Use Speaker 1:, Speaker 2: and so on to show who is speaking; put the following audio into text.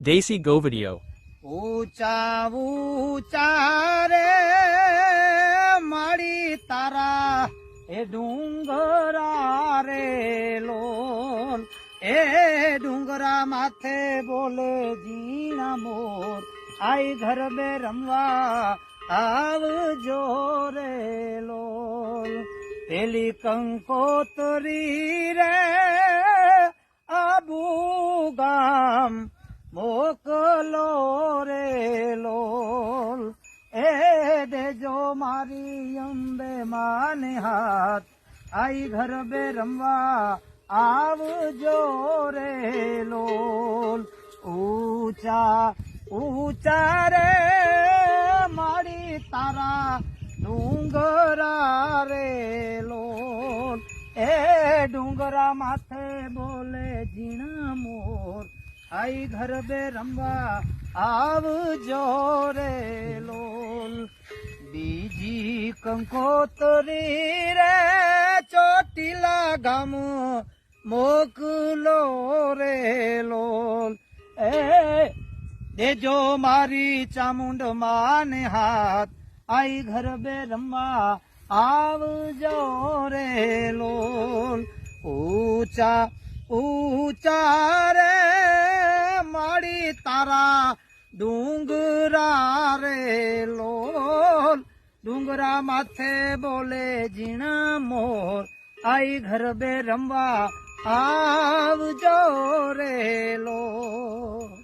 Speaker 1: Daisy Go Video.
Speaker 2: ઊંચા ઊંચા રે મારી તારા એ ડુંગરા રે લોલ એ ડુંગરા માથે બોલે જીણા મોર આઈ ઘર બે રમવા આવજો રે લોલ પેલી કંકોતરી રે આબુ ગામ મોકલો રે લોલ એ દેજો મારી અંબે માને હાથ આઈ ઘર બે રમવા આવજો રે લોલ ઊંચા ઊંચા રે મારી તારા ડુંગરા રે લોલ એ ડુંગરા માથે બોલે જીણા મોર આઈ ઘર બે રમવા આવજો રે લોલ બીજી કંકોતરી રે ચોટીલા ગામ મોકલો રે લોલ એ દેજો મારી ચામુંડ માને હાથ આઈ ઘર બે રમવા આવજો રે લોલ ઊંચા ઊંચા રે મારી તારા ડુંગરા રે લોલ ડુંગરા માથે બોલે જીણા મોર આઈ ઘર બે રમવા આવજો રે લોલ